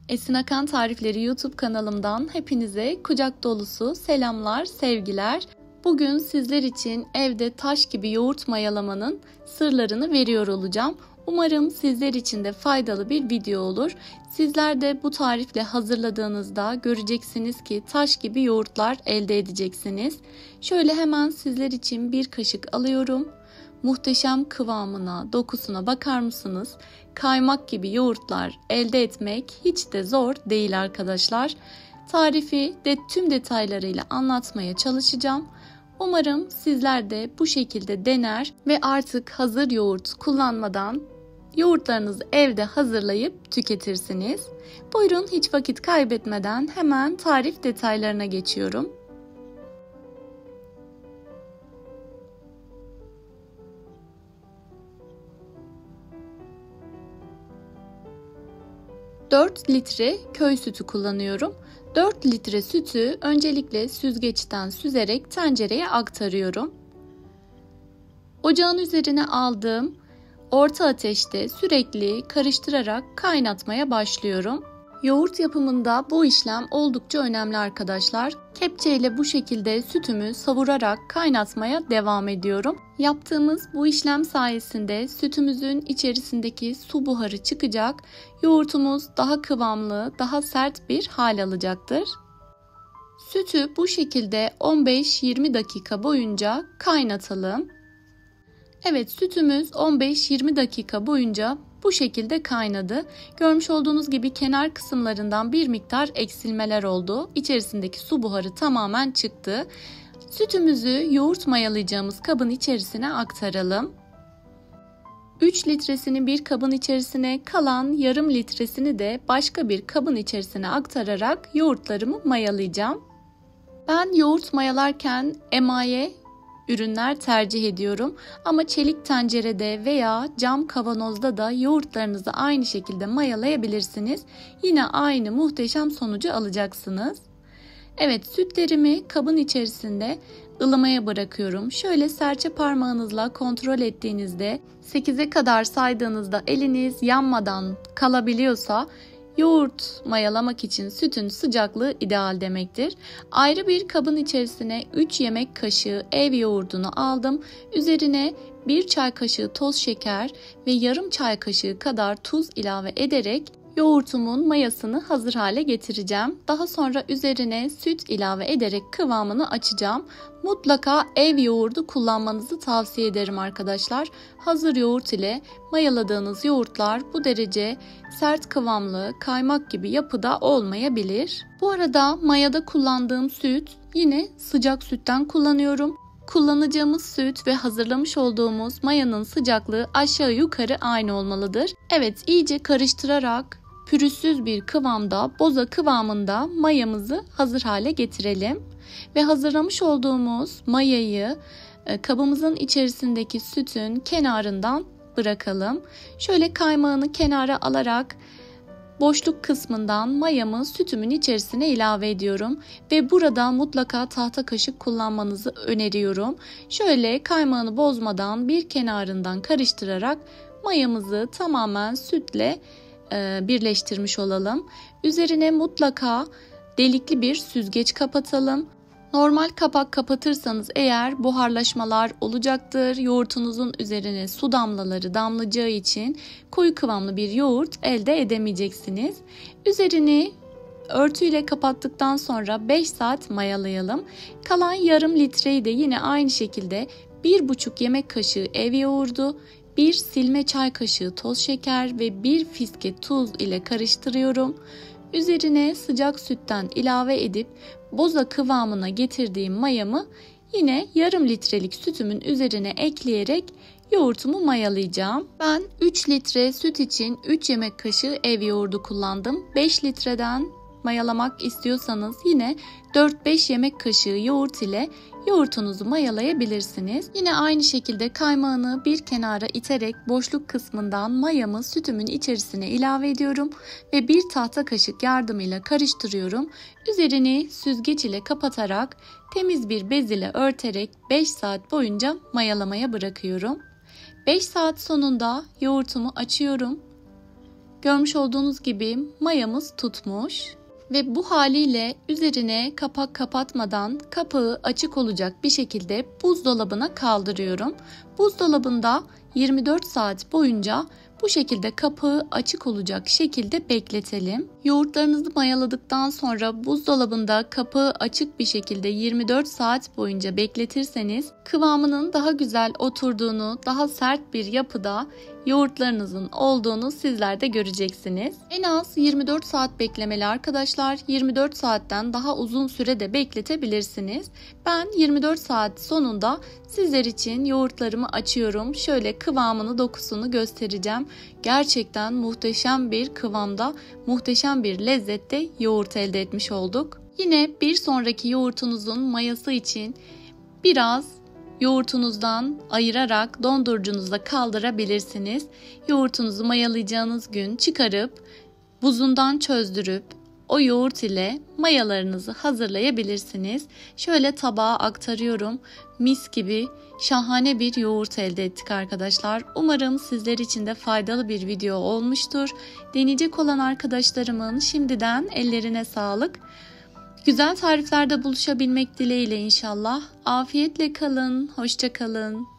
Esin Akan Tarifleri YouTube kanalımdan hepinize kucak dolusu selamlar, sevgiler. Bugün sizler için evde taş gibi yoğurt mayalamanın sırlarını veriyor olacağım. Umarım sizler için de faydalı bir video olur. Sizler de bu tarifle hazırladığınızda göreceksiniz ki taş gibi yoğurtlar elde edeceksiniz. Şöyle hemen sizler için bir kaşık alıyorum. Muhteşem kıvamına, dokusuna bakar mısınız? Kaymak gibi yoğurtlar elde etmek hiç de zor değil arkadaşlar. Tarifi de tüm detaylarıyla anlatmaya çalışacağım. Umarım sizler de bu şekilde dener ve artık hazır yoğurt kullanmadan yoğurtlarınızı evde hazırlayıp tüketirsiniz. Buyurun, hiç vakit kaybetmeden hemen tarif detaylarına geçiyorum. 4 litre köy sütü kullanıyorum. 4 litre sütü öncelikle süzgeçten süzerek tencereye aktarıyorum. Ocağın üzerine aldım. Orta ateşte sürekli karıştırarak kaynatmaya başlıyorum. Yoğurt yapımında bu işlem oldukça önemli arkadaşlar. Kepçeyle bu şekilde sütümü savurarak kaynatmaya devam ediyorum. Yaptığımız bu işlem sayesinde sütümüzün içerisindeki su buharı çıkacak. Yoğurtumuz daha kıvamlı, daha sert bir hal alacaktır. Sütü bu şekilde 15-20 dakika boyunca kaynatalım. Evet, sütümüz 15-20 dakika boyunca bu şekilde kaynadı. Görmüş olduğunuz gibi kenar kısımlarından bir miktar eksilmeler oldu. İçerisindeki su buharı tamamen çıktı. Sütümüzü yoğurt mayalayacağımız kabın içerisine aktaralım. 3 litresini bir kabın içerisine, kalan yarım litresini de başka bir kabın içerisine aktararak yoğurtlarımı mayalayacağım. Ben yoğurt mayalarken emaye ürünler tercih ediyorum. Ama çelik tencerede veya cam kavanozda da yoğurtlarınızı aynı şekilde mayalayabilirsiniz. Yine aynı muhteşem sonucu alacaksınız. Evet, sütlerimi kabın içerisinde ılımaya bırakıyorum. Şöyle serçe parmağınızla kontrol ettiğinizde 8'e kadar saydığınızda eliniz yanmadan kalabiliyorsa yoğurt mayalamak için sütün sıcaklığı ideal demektir. Ayrı bir kabın içerisine 3 yemek kaşığı ev yoğurdunu aldım. Üzerine 1 çay kaşığı toz şeker ve yarım çay kaşığı kadar tuz ilave ederek yoğurtumun mayasını hazır hale getireceğim. Daha sonra üzerine süt ilave ederek kıvamını açacağım. Mutlaka ev yoğurdu kullanmanızı tavsiye ederim arkadaşlar. Hazır yoğurt ile mayaladığınız yoğurtlar bu derece sert kıvamlı, kaymak gibi yapıda olmayabilir. Bu arada mayada kullandığım süt yine sıcak sütten kullanıyorum. Kullanacağımız süt ve hazırlamış olduğumuz mayanın sıcaklığı aşağı yukarı aynı olmalıdır. Evet, iyice karıştırarak pürüzsüz bir kıvamda, boza kıvamında mayamızı hazır hale getirelim. Ve hazırlamış olduğumuz mayayı kabımızın içerisindeki sütün kenarından bırakalım. Şöyle kaymağını kenara alarak boşluk kısmından mayamı sütümün içerisine ilave ediyorum ve burada mutlaka tahta kaşık kullanmanızı öneriyorum. Şöyle kaymağını bozmadan bir kenarından karıştırarak mayamızı tamamen sütle birleştirmiş olalım. Üzerine mutlaka delikli bir süzgeç kapatalım. Normal kapak kapatırsanız eğer buharlaşmalar olacaktır. Yoğurtunuzun üzerine su damlaları damlayacağı için koyu kıvamlı bir yoğurt elde edemeyeceksiniz. Üzerini örtüyle kapattıktan sonra 5 saat mayalayalım. Kalan yarım litreyi de yine aynı şekilde 1,5 yemek kaşığı ev yoğurdu, 1 silme çay kaşığı toz şeker ve 1 fiske tuz ile karıştırıyorum. Üzerine sıcak sütten ilave edip boza kıvamına getirdiğim mayamı yine yarım litrelik sütümün üzerine ekleyerek yoğurtumu mayalayacağım. Ben 3 litre süt için 3 yemek kaşığı ev yoğurdu kullandım. 5 litreden mayalamak istiyorsanız yine 4-5 yemek kaşığı yoğurt ile yoğurtunuzu mayalayabilirsiniz. Yine aynı şekilde kaymağını bir kenara iterek boşluk kısmından mayamı sütümün içerisine ilave ediyorum ve bir tahta kaşık yardımıyla karıştırıyorum. Üzerini süzgeç ile kapatarak temiz bir bez ile örterek 5 saat boyunca mayalamaya bırakıyorum. 5 saat sonunda yoğurtumu açıyorum. Görmüş olduğunuz gibi mayamız tutmuş. Ve bu haliyle üzerine kapak kapatmadan kapağı açık olacak bir şekilde buzdolabına kaldırıyorum. Buzdolabında 24 saat boyunca bu şekilde kapağı açık olacak şekilde bekletelim. Yoğurtlarınızı mayaladıktan sonra buzdolabında kapağı açık bir şekilde 24 saat boyunca bekletirseniz kıvamının daha güzel oturduğunu, daha sert bir yapıda yoğurtlarınızın olduğunu sizler de göreceksiniz. En az 24 saat beklemeli arkadaşlar. 24 saatten daha uzun sürede bekletebilirsiniz. Ben 24 saat sonunda sizler için yoğurtlarımı açıyorum. Şöyle kıvamını, dokusunu göstereceğim. Gerçekten muhteşem bir kıvamda, muhteşem bir lezzette yoğurt elde etmiş olduk. Yine bir sonraki yoğurtunuzun mayası için biraz yoğurtunuzdan ayırarak dondurucunuza kaldırabilirsiniz. Yoğurtunuzu mayalayacağınız gün çıkarıp buzundan çözdürüp o yoğurt ile mayalarınızı hazırlayabilirsiniz. Şöyle tabağa aktarıyorum. Mis gibi şahane bir yoğurt elde ettik arkadaşlar. Umarım sizler için de faydalı bir video olmuştur. Deneyecek olan arkadaşlarımın şimdiden ellerine sağlık. Güzel tariflerde buluşabilmek dileğiyle inşallah. Afiyetle kalın, hoşça kalın.